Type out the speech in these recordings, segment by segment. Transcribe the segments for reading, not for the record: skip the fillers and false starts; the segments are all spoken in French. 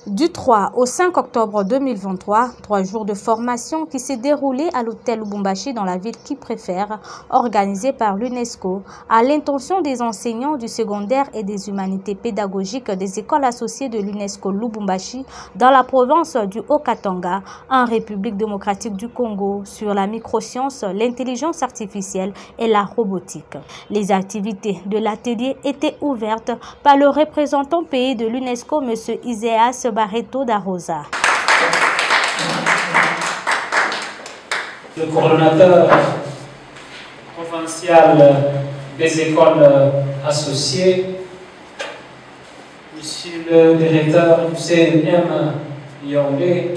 Du 3 au 5 octobre 2023, 3 jours de formation qui s'est déroulé à l'hôtel Lubumbashi dans la ville qui préfère, organisé par l'UNESCO, à l'intention des enseignants du secondaire et des humanités pédagogiques des écoles associées de l'UNESCO Lubumbashi dans la province du Haut-Katanga, en République démocratique du Congo, sur la microscience, l'intelligence artificielle et la robotique. Les activités de l'atelier étaient ouvertes par le représentant pays de l'UNESCO, M. Iséas Barreto da Rosa. Le coordonnateur provincial des écoles associées, Monsieur le directeur du CNM Yaoundé,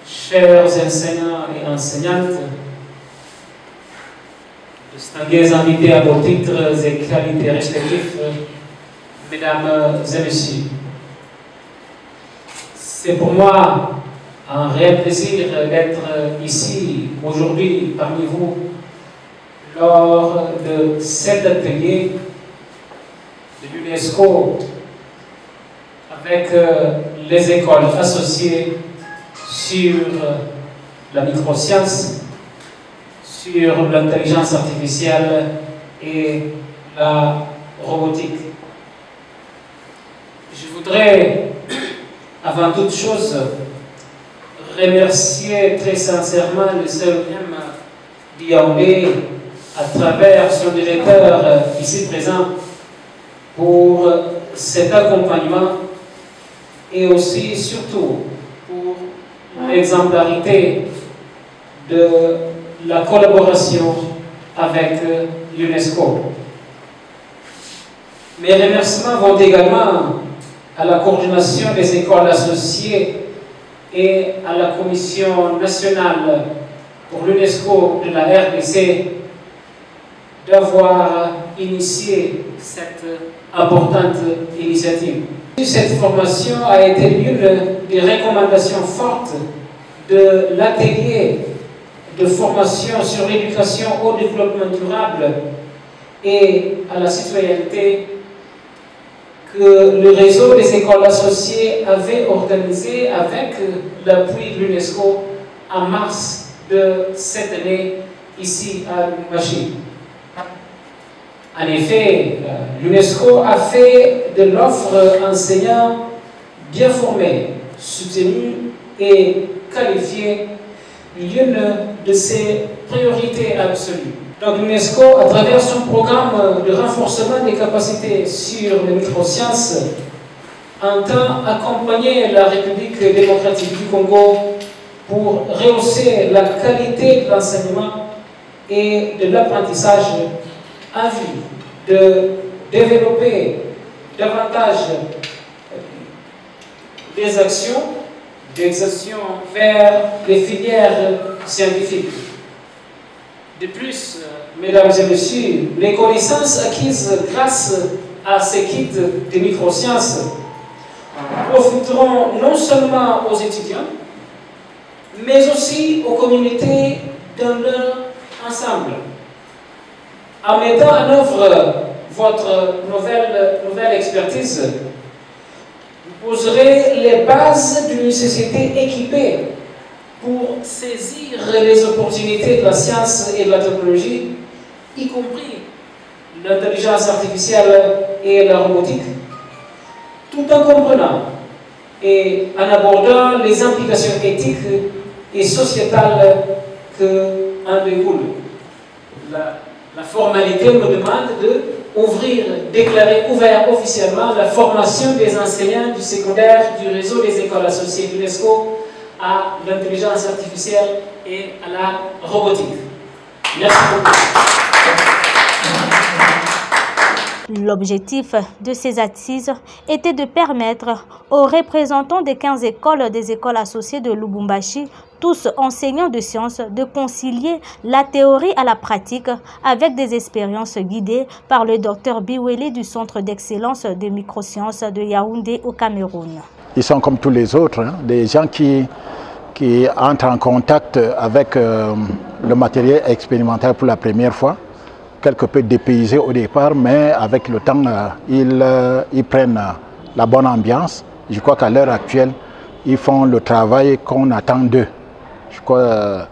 chers enseignants et enseignantes, distingués invités à vos titres et qualités respectifs, mesdames et messieurs. C'est pour moi un réel plaisir d'être ici aujourd'hui parmi vous lors de cet atelier de l'UNESCO avec les écoles associées sur la microscience, sur l'intelligence artificielle et la robotique. Je voudrais avant toute chose remercier très sincèrement le CNM Yaoundé à travers son directeur ici présent pour cet accompagnement et aussi surtout pour l'exemplarité de la collaboration avec l'UNESCO. Mes remerciements vont également à la coordination des écoles associées et à la Commission nationale pour l'UNESCO de la RDC d'avoir initié cette importante initiative. Cette formation a été l'une des recommandations fortes de l'atelier de formation sur l'éducation au développement durable et à la citoyenneté que le réseau des écoles associées avait organisé avec l'appui de l'UNESCO en mars de cette année ici à Lubumbashi. En effet, l'UNESCO a fait de l'offre enseignants bien formés, soutenus et qualifiés l'une de ses priorités absolues. Donc l'UNESCO, à travers son programme de renforcement des capacités sur les microsciences, entend accompagner la République démocratique du Congo pour rehausser la qualité de l'enseignement et de l'apprentissage en vue de développer davantage des actions vers les filières scientifiques. De plus, mesdames et messieurs, les connaissances acquises grâce à ces kits de microsciences profiteront non seulement aux étudiants, mais aussi aux communautés dans leur ensemble. En mettant en œuvre votre nouvelle expertise, vous poserez les bases d'une société équipée pour saisir les opportunités de la science et de la technologie, y compris l'intelligence artificielle et la robotique, tout en comprenant et en abordant les implications éthiques et sociétales que en découlent. La formalité me demande de déclarer ouvert officiellement la formation des enseignants du secondaire du réseau des écoles associées de l'UNESCO à l'intelligence artificielle et à la robotique. Merci beaucoup. L'objectif de ces assises était de permettre aux représentants des 15 écoles des écoles associées de Lubumbashi, tous enseignants de sciences, de concilier la théorie à la pratique avec des expériences guidées par le Dr Biwele du Centre d'excellence des microsciences de Yaoundé au Cameroun. Ils sont comme tous les autres, hein, des gens qui entrent en contact avec le matériel expérimental pour la première fois, quelque peu dépaysés au départ, mais avec le temps, ils prennent la bonne ambiance Je crois qu'à l'heure actuelle, ils font le travail qu'on attend d'eux. Je crois que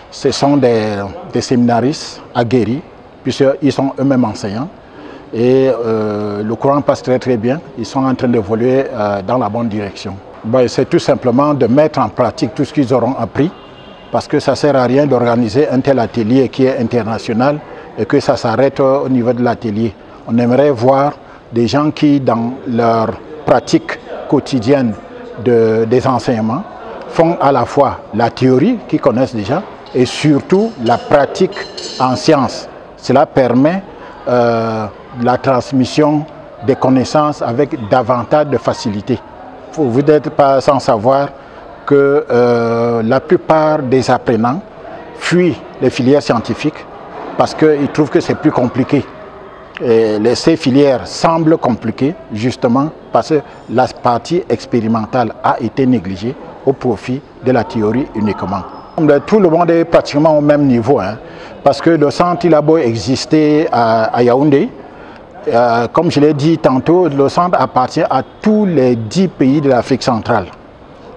ce sont des séminaristes aguerris, puisqu'ils sont eux-mêmes enseignants. Et le courant passe très très bien. Ils sont en train d'évoluer dans la bonne direction. C'est tout simplement de mettre en pratique tout ce qu'ils auront appris, parce que ça ne sert à rien d'organiser un tel atelier qui est international et que ça s'arrête au niveau de l'atelier. On aimerait voir des gens qui, dans leur pratique quotidienne des enseignements, font à la fois la théorie qu'ils connaissent déjà et surtout la pratique en sciences. Cela permet la transmission des connaissances avec davantage de facilité. Vous n'êtes pas sans savoir que la plupart des apprenants fuient les filières scientifiques parce qu'ils trouvent que c'est plus compliqué. Et ces filières semblent compliquées justement parce que la partie expérimentale a été négligée au profit de la théorie uniquement. Tout le monde est pratiquement au même niveau, hein, parce que le centre il a beau exister à Yaoundé, comme je l'ai dit tantôt, le centre appartient à tous les 10 pays de l'Afrique centrale.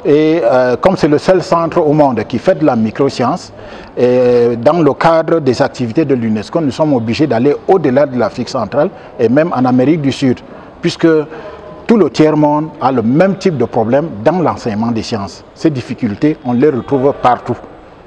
Et comme c'est le seul centre au monde qui fait de la microscience, dans le cadre des activités de l'UNESCO, nous sommes obligés d'aller au-delà de l'Afrique centrale et même en Amérique du Sud, puisque tout le tiers-monde a le même type de problème dans l'enseignement des sciences. Ces difficultés, on les retrouve partout.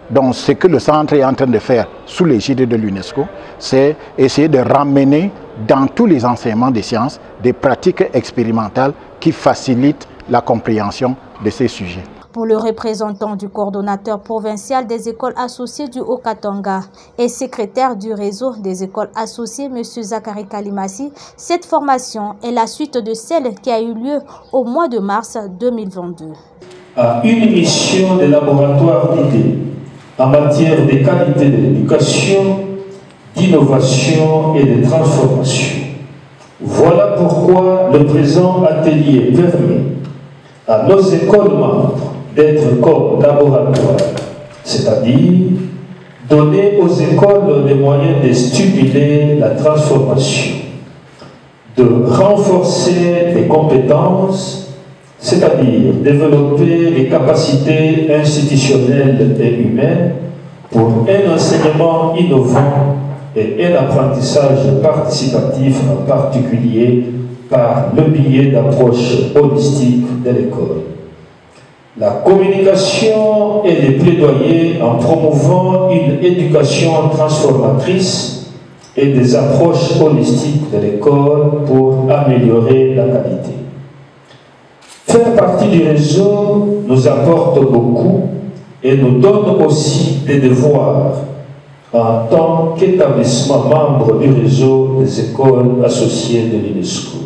Donc ce que le centre est en train de faire sous l'égide de l'UNESCO, c'est essayer de ramener dans tous les enseignements des sciences des pratiques expérimentales qui facilitent la compréhension de ces sujets. Pour le représentant du coordonnateur provincial des écoles associées du Haut-Katanga et secrétaire du réseau des écoles associées, M. Zachary Kalimassi, cette formation est la suite de celle qui a eu lieu au mois de mars 2022. À une mission de laboratoire d'idées en matière de qualité de l'éducation, d'innovation et de transformation. Voilà pourquoi le présent atelier permet à nos écoles membres d'être comme laboratoire, c'est-à-dire donner aux écoles les moyens de stimuler la transformation, de renforcer les compétences, c'est-à-dire développer les capacités institutionnelles et humaines pour un enseignement innovant et un apprentissage participatif, en particulier par le biais d'approches holistiques de l'école. La communication et les plaidoyers en promouvant une éducation transformatrice et des approches holistiques de l'école pour améliorer la qualité. Faire partie du réseau nous apporte beaucoup et nous donne aussi des devoirs en tant qu'établissement membre du réseau des écoles associées de l'UNESCO.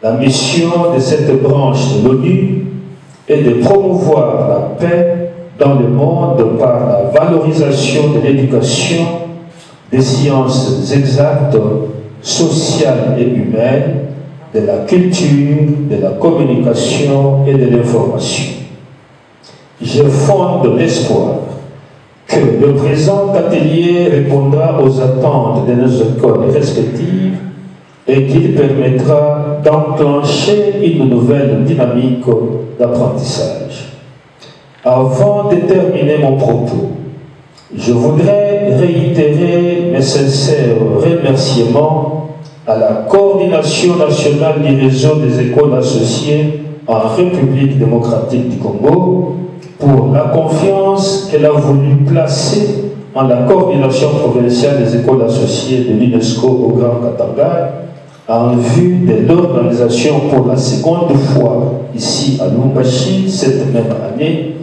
La mission de cette branche de l'ONU est de promouvoir la paix dans le monde par la valorisation de l'éducation, des sciences exactes, sociales et humaines, de la culture, de la communication et de l'information. Je fonde l'espoir que le présent atelier répondra aux attentes de nos écoles respectives et qu'il permettra d'enclencher une nouvelle dynamique d'apprentissage. Avant de terminer mon propos, je voudrais réitérer mes sincères remerciements à la coordination nationale du réseau des écoles associées en République démocratique du Congo pour la confiance qu'elle a voulu placer en la coordination provinciale des écoles associées de l'UNESCO au Grand Katanga en vue de l'organisation pour la seconde fois ici à Lubumbashi cette même année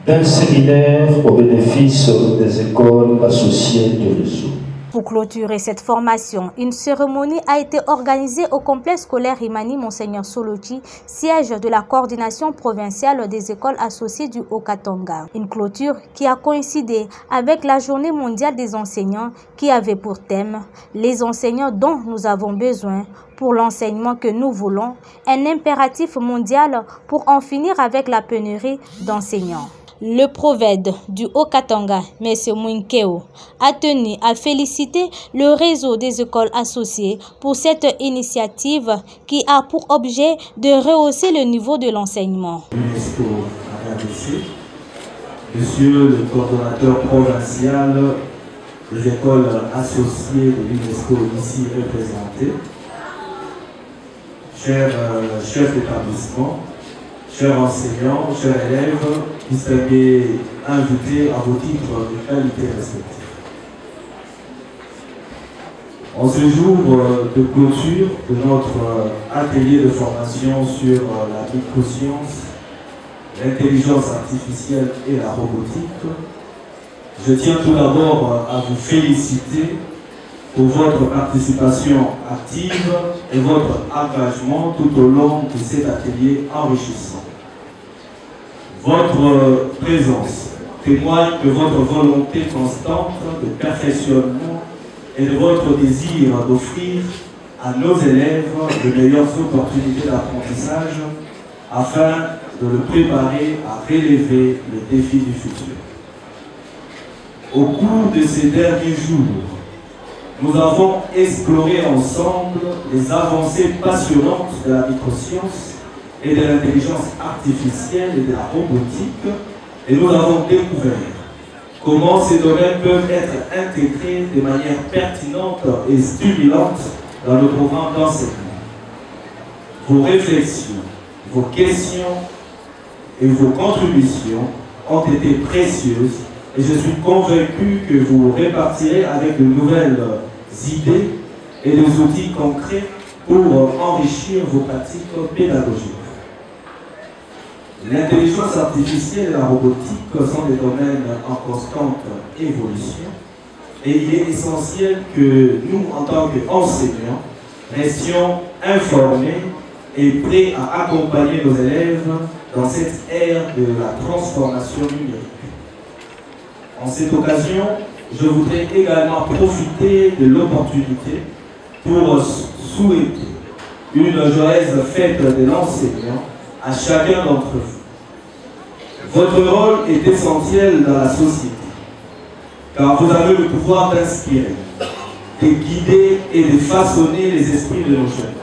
d'un séminaire au bénéfice des écoles associées du réseau. Pour clôturer cette formation, une cérémonie a été organisée au complexe scolaire Imani Monseigneur Solochi, siège de la coordination provinciale des écoles associées du Haut-Katanga. Une clôture qui a coïncidé avec la journée mondiale des enseignants qui avait pour thème « Les enseignants dont nous avons besoin pour l'enseignement que nous voulons, un impératif mondial pour en finir avec la pénurie d'enseignants ». Le prophète du Haut-Katanga, M. Mouinkeo, a tenu à féliciter le réseau des écoles associées pour cette initiative qui a pour objet de rehausser le niveau de l'enseignement. L'UNESCO à RDC, Monsieur le coordonnateur provincial des écoles associées de l'UNESCO ici représentés, chers chefs d'établissement, chers enseignants, chers élèves, distingués invités à vos titres de qualité respectifs. En ce jour de clôture de notre atelier de formation sur la microscience, l'intelligence artificielle et la robotique, je tiens tout d'abord à vous féliciter pour votre participation active et votre engagement tout au long de cet atelier enrichissant. Votre présence témoigne de votre volonté constante de perfectionnement et de votre désir d'offrir à nos élèves de meilleures opportunités d'apprentissage afin de le préparer à relever les défis du futur. Au cours de ces derniers jours, nous avons exploré ensemble les avancées passionnantes de la microscience et de l'intelligence artificielle et de la robotique, et nous avons découvert comment ces domaines peuvent être intégrés de manière pertinente et stimulante dans le programme d'enseignement. Vos réflexions, vos questions et vos contributions ont été précieuses et je suis convaincu que vous répartirez avec de nouvelles idées et des outils concrets pour enrichir vos pratiques pédagogiques. L'intelligence artificielle et la robotique sont des domaines en constante évolution et il est essentiel que nous, en tant qu'enseignants, restions informés et prêts à accompagner nos élèves dans cette ère de la transformation numérique. En cette occasion, je voudrais également profiter de l'opportunité pour souhaiter une joyeuse fête de l'enseignant à chacun d'entre vous. Votre rôle est essentiel dans la société, car vous avez le pouvoir d'inspirer, de guider et de façonner les esprits de nos jeunes.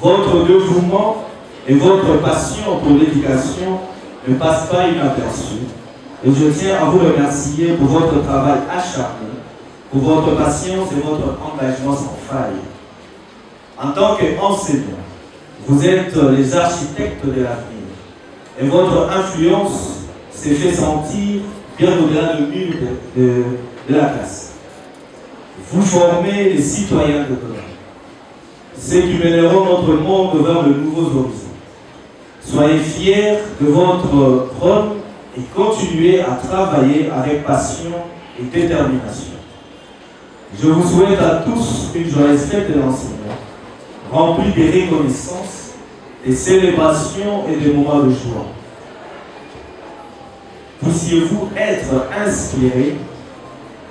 Votre dévouement et votre passion pour l'éducation ne passent pas inaperçus, et je tiens à vous remercier pour votre travail acharné, pour votre patience et votre engagement sans faille. En tant qu'enseignant, vous êtes les architectes de l'avenir et votre influence s'est fait sentir bien au-delà du mur de la classe. Vous formez les citoyens de demain, ceux qui mèneront notre monde vers de nouveaux horizons. Soyez fiers de votre rôle et continuez à travailler avec passion et détermination. Je vous souhaite à tous une joyeuse fête de l'enseignant, remplie de reconnaissances, des célébrations et des moments de joie. Puissiez-vous être inspirés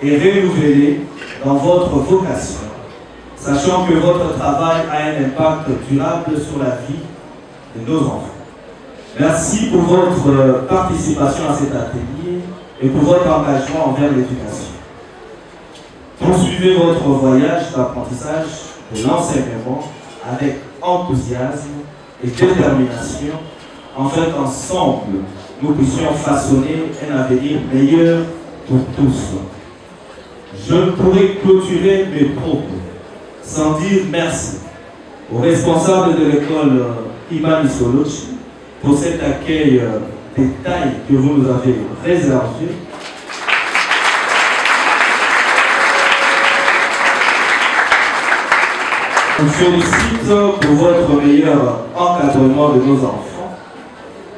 et renouvelés dans votre vocation, sachant que votre travail a un impact durable sur la vie de nos enfants. Merci pour votre participation à cet atelier et pour votre engagement envers l'éducation. Poursuivez votre voyage d'apprentissage de l'enseignement avec enthousiasme et détermination, afin qu'ensemble, nous puissions façonner un avenir meilleur pour tous. Je ne pourrais clôturer mes propos sans dire merci aux responsables de l'école Imani Solochi pour cet accueil des tailles que vous nous avez réservé. Je vous félicite pour votre meilleur encadrement de nos enfants,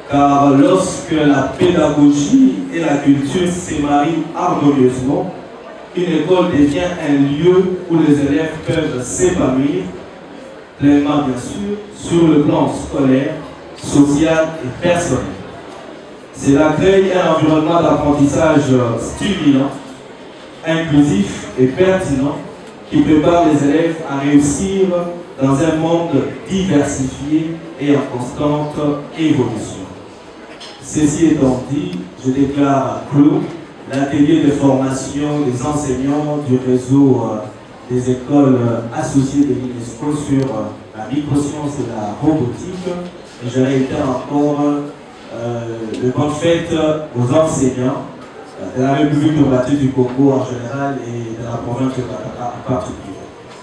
car lorsque la pédagogie et la culture se marient harmonieusement, une école devient un lieu où les élèves peuvent s'épanouir pleinement, bien sûr, sur le plan scolaire, social et personnel. Cela crée un environnement d'apprentissage stimulant, inclusif et pertinent qui prépare les élèves à réussir dans un monde diversifié et en constante évolution. Ceci étant dit, je déclare clos l'atelier de formation des enseignants du réseau des écoles associées de l'UNESCO sur la microscience et la robotique. Et je réitère encore de bonnes fêtes aux enseignants de la République démocratique du Congo en général et de la province de Katanga en particulier.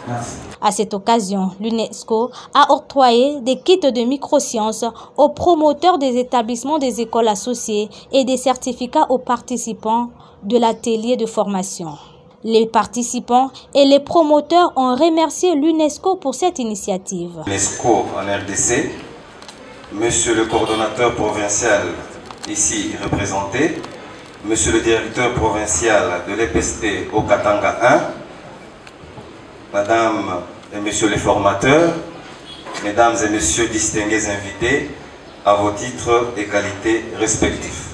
Merci. À cette occasion, l'UNESCO a octroyé des kits de microsciences aux promoteurs des établissements des écoles associées et des certificats aux participants de l'atelier de formation. Les participants et les promoteurs ont remercié l'UNESCO pour cette initiative. L'UNESCO en RDC, monsieur le coordonnateur provincial ici représenté, monsieur le directeur provincial de l'EPST au Katanga 1, madame et messieurs les formateurs, mesdames et messieurs distingués invités, à vos titres et qualités respectifs.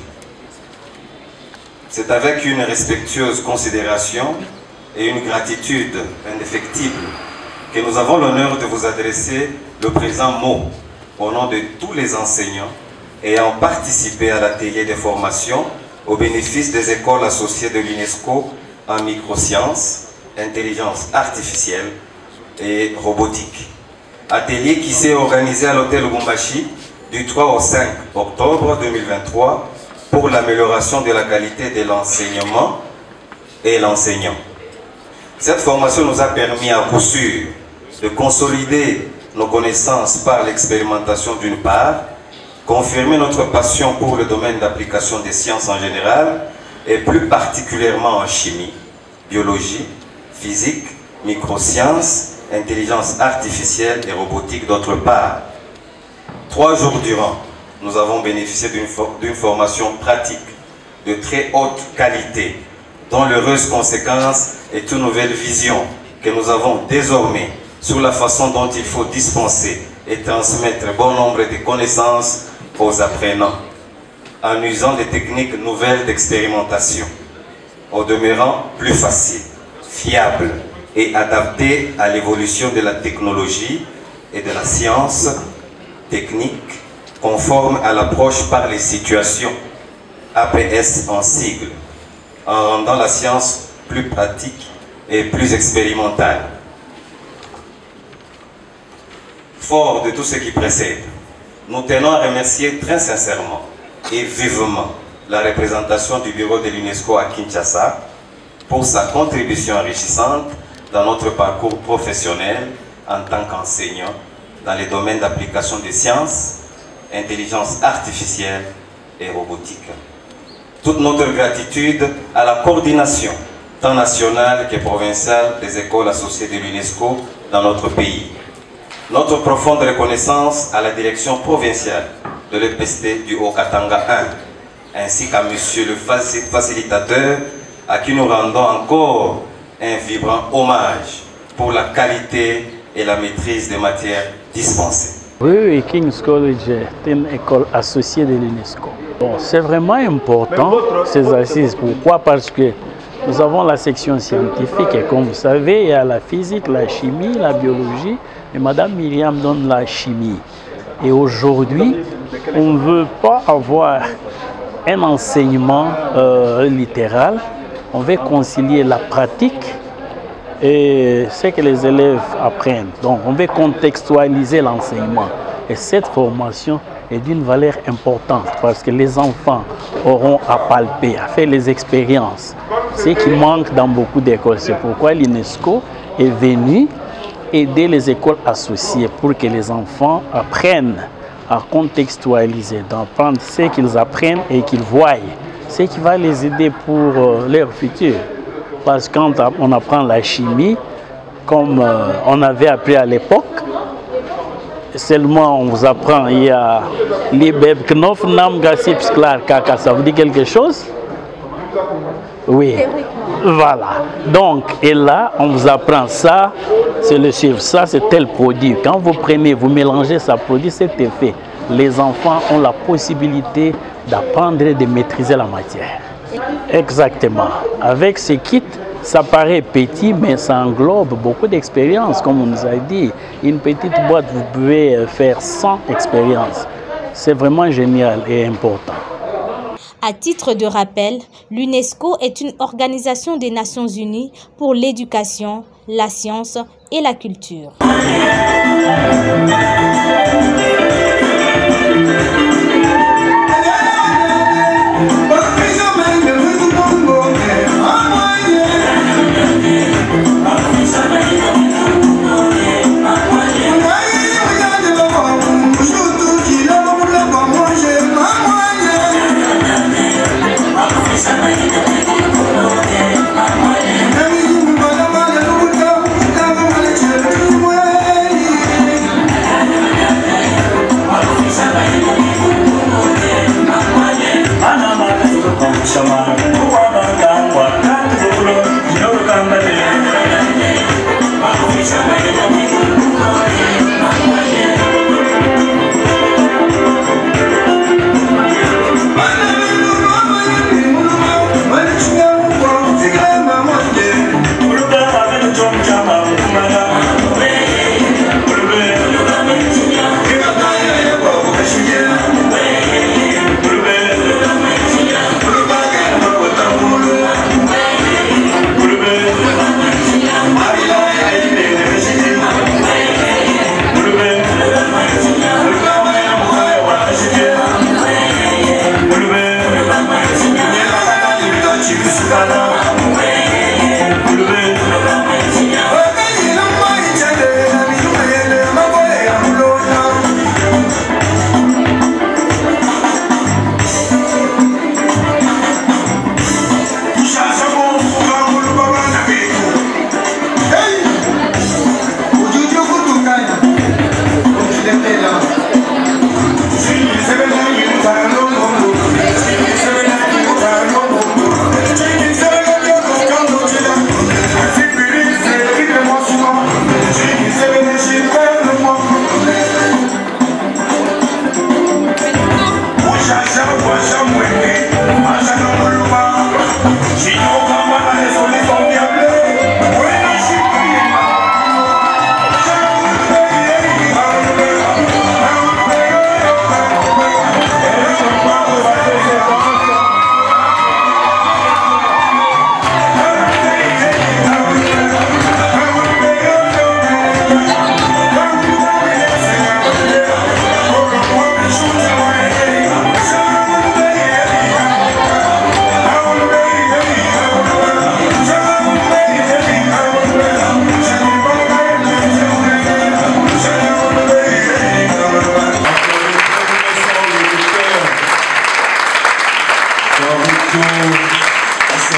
C'est avec une respectueuse considération et une gratitude indéfectible que nous avons l'honneur de vous adresser le présent mot au nom de tous les enseignants ayant participé à l'atelier de formation au bénéfice des écoles associées de l'UNESCO en microsciences, intelligence artificielle et robotique. Atelier qui s'est organisé à l'hôtel Lubumbashi du 3 au 5 octobre 2023 pour l'amélioration de la qualité de l'enseignement et l'enseignant. Cette formation nous a permis à coup sûr de consolider nos connaissances par l'expérimentation d'une part, confirmer notre passion pour le domaine d'application des sciences en général et plus particulièrement en chimie, biologie, physique, microsciences, intelligence artificielle et robotique d'autre part. 3 jours durant, nous avons bénéficié d'une formation pratique de très haute qualité, dont l'heureuse conséquence est une nouvelle vision que nous avons désormais sur la façon dont il faut dispenser et transmettre bon nombre de connaissances aux apprenants, en usant des techniques nouvelles d'expérimentation, au demeurant plus faciles, fiables et adaptées à l'évolution de la technologie et de la science technique, conforme à l'approche par les situations, APS en sigle, en rendant la science plus pratique et plus expérimentale. Fort de tout ce qui précède, nous tenons à remercier très sincèrement et vivement la représentation du bureau de l'UNESCO à Kinshasa pour sa contribution enrichissante dans notre parcours professionnel en tant qu'enseignant dans les domaines d'application des sciences, intelligence artificielle et robotique. Toute notre gratitude à la coordination, tant nationale que provinciale, des écoles associées de l'UNESCO dans notre pays. Notre profonde reconnaissance à la direction provinciale de l'EPST du Haut-Katanga 1, ainsi qu'à monsieur le facilitateur, à qui nous rendons encore un vibrant hommage pour la qualité et la maîtrise des matières dispensées. Oui, King's College est une école associée de l'UNESCO. Bon, c'est vraiment important ces assises. Pourquoi? Parce que nous avons la section scientifique et comme vous savez, il y a la physique, la chimie, la biologie. Et Madame Myriam donne la chimie. Et aujourd'hui, on ne veut pas avoir un enseignement littéral. On veut concilier la pratique et ce que les élèves apprennent. Donc, on veut contextualiser l'enseignement. Et cette formation est d'une valeur importante parce que les enfants auront à palper, à faire les expériences. Ce qui manque dans beaucoup d'écoles. C'est pourquoi l'UNESCO est venue aider les écoles associées pour que les enfants apprennent à contextualiser, d'apprendre ce qu'ils apprennent et qu'ils voient, ce qui va les aider pour leur futur. Parce que quand on apprend la chimie, comme on avait appris à l'époque, seulement on vous apprend, il y a l'Ibeb Knof Nam Gassips Klar Kaka, ça vous dit quelque chose? Oui. Voilà. Donc, et là, on vous apprend ça, c'est le chiffre, ça c'est tel produit. Quand vous prenez, vous mélangez, ça produit cet effet. Les enfants ont la possibilité d'apprendre et de maîtriser la matière. Exactement. Avec ce kit, ça paraît petit, mais ça englobe beaucoup d'expériences, comme on nous a dit. Une petite boîte, vous pouvez faire 100 expériences. c'est vraiment génial et important. À titre de rappel, l'UNESCO est une organisation des Nations Unies pour l'éducation, la science et la culture.